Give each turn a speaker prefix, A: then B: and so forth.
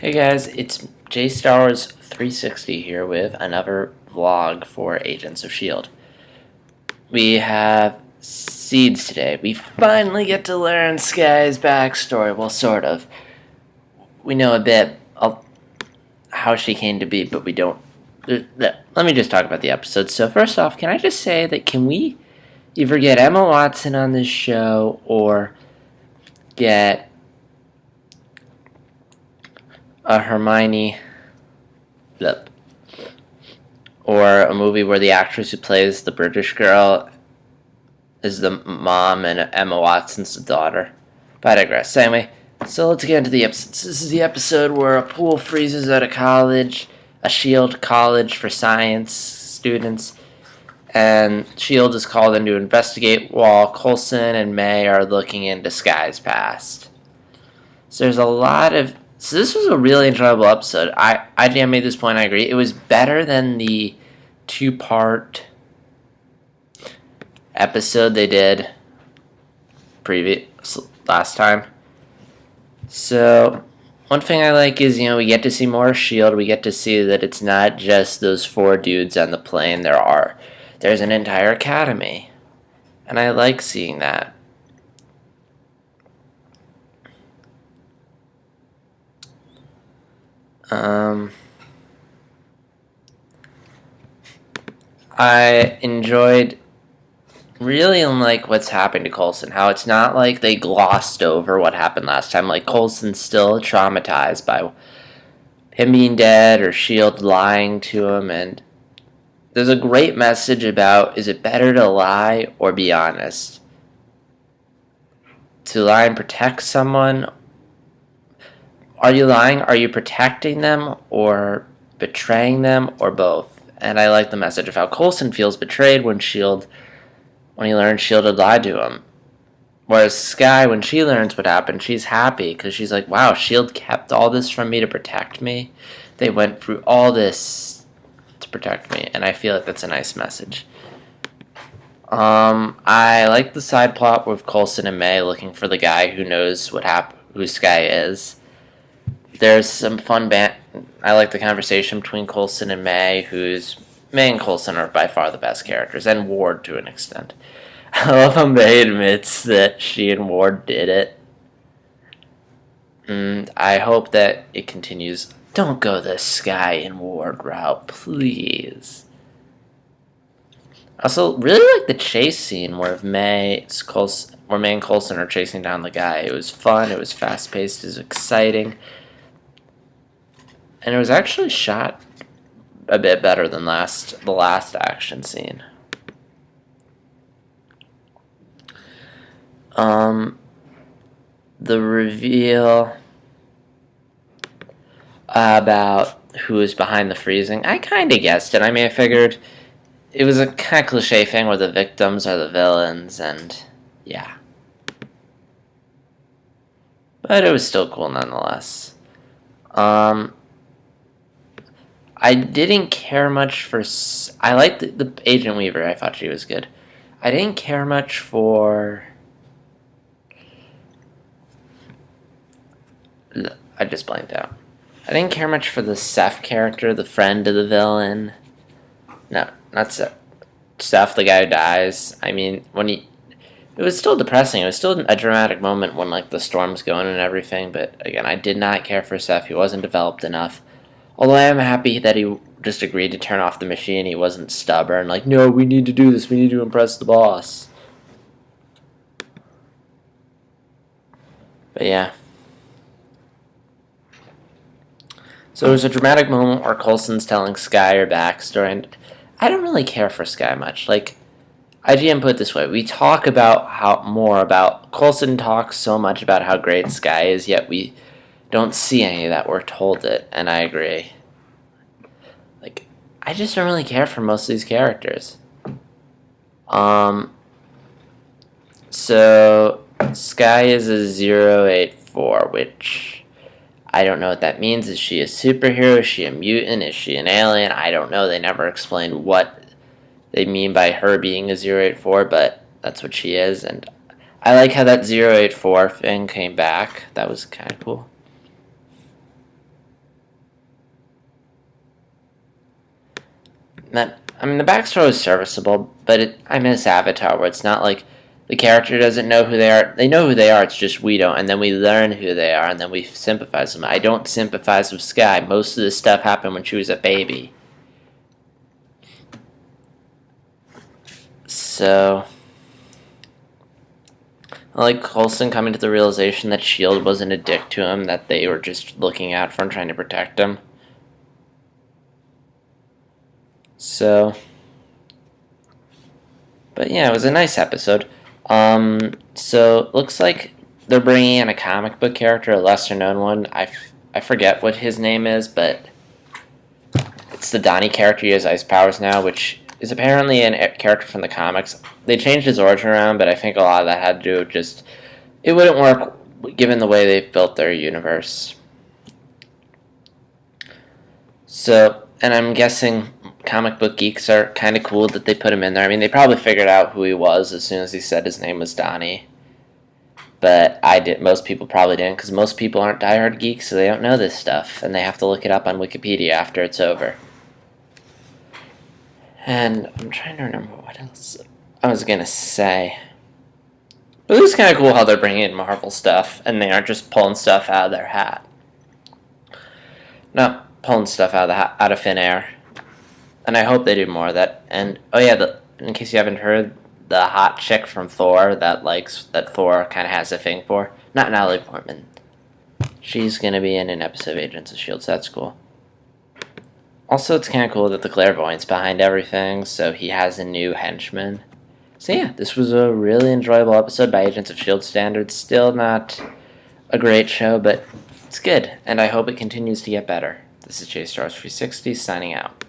A: Hey guys, it's J Star Wars 360 here with another vlog for Agents of Sheild. We have Seeds today. We finally get to learn Sky's backstory. Well, sort of. We know a bit of how she came to be, but we don't. Let me just talk about the episode. So first off, can I just say that can we either get Emma Watson on this show or get a Hermione or a movie where the actress who plays the British girl is the mom and Emma Watson's the daughter. But I digress. Anyway, so let's get into the episode. This is the episode where a pool freezes at a college, a Sheild college for science students, and Sheild is called in to investigate while Coulson and May are looking into Sky's past. So there's a lot of... So this was a really enjoyable episode. IGN made this point, I agree. It was better than the two-part episode they did last time. So one thing I like is, we get to see more Sheild. We get to see that it's not just those four dudes on the plane. There's an entire academy. And I like seeing that. I enjoyed really like what's happened to Coulson. How it's not like they glossed over what happened last time. Like Coulson's still traumatized by him being dead or Sheild lying to him. And there's a great message about, is it better to lie or be honest? To lie and protect someone? Are you lying? Are you protecting them or betraying them or both? And I like the message of how Coulson feels betrayed when he learned Sheild had lied to him. Whereas Sky, when she learns what happened, she's happy because she's like, wow, Sheild kept all this from me to protect me. They went through all this to protect me, and I feel like that's a nice message. I like the side plot with Coulson and May looking for the guy who knows who Sky is. There's some fun I like the conversation between Coulson and May, May and Coulson are by far the best characters, and Ward to an extent. I love how May admits that she and Ward did it. And I hope that it continues. Don't go the Sky and Ward route, please. I also really like the chase scene where May and Coulson are chasing down the guy. It was fun, it was fast-paced, it was exciting. And it was actually shot a bit better than the last action scene. The reveal about who is behind the freezing, I kind of guessed it. I mean, I figured it was a kind of cliche thing where the victims are the villains, and yeah. But it was still cool nonetheless. I didn't care much for... I liked the Agent Weaver. I thought she was good. I didn't care much for... I just blanked out. I didn't care much for the Seth character, the friend of the villain. No, not Seth. Seth, the guy who dies. I mean, it was still depressing. It was still a dramatic moment when, the storm's going and everything. But, again, I did not care for Seth. He wasn't developed enough. Although I am happy that he just agreed to turn off the machine. He wasn't stubborn. Like, no, we need to do this. We need to impress the boss. But, yeah. So there's a dramatic moment where Coulson's telling Sky her backstory, and I don't really care for Sky much. IGN put it this way, we talk about Coulson talks so much about how great Sky is, yet we don't see any of that. We're told it, and I agree. I just don't really care for most of these characters. So Sky is a 084, which... I don't know what that means. Is she a superhero? Is she a mutant? Is she an alien? I don't know. They never explained what they mean by her being a 084, but that's what she is. And I like how that 084 thing came back. That was kind of cool. The backstory was serviceable, but I miss Avatar, where it's not like the character doesn't know who they are. They know who they are, it's just we don't, and then we learn who they are, and then we sympathize with them. I don't sympathize with Sky. Most of this stuff happened when she was a baby. So, I like Coulson coming to the realization that Sheild wasn't a dick to him, that they were just looking out for him, trying to protect him. So, but yeah, it was a nice episode. So looks like they're bringing in a comic book character, a lesser known one. I forget what his name is, but it's the Donnie character. He has ice powers now, which is apparently a character from the comics. They changed his origin around, but I think a lot of that had to do with just it wouldn't work given the way they've built their universe. So, and I'm guessing comic book geeks are kind of cool that they put him in there. I mean, they probably figured out who he was as soon as he said his name was Donnie. But most people probably didn't, because most people aren't diehard geeks, so they don't know this stuff, and they have to look it up on Wikipedia after it's over. And I'm trying to remember what else I was going to say. But it was kind of cool how they're bringing in Marvel stuff, and they aren't just pulling stuff out of their hat. Not pulling stuff out of thin air. And I hope they do more of that. And, oh yeah, in case you haven't heard, the hot chick from Thor that Thor kind of has a thing for. Not Natalie Portman. She's going to be in an episode of Agents of Sheild, so that's cool. Also, it's kind of cool that the clairvoyant's behind everything, so he has a new henchman. So yeah, this was a really enjoyable episode by Agents of Sheild standards. Still not a great show, but it's good, and I hope it continues to get better. This is JStars360 signing out.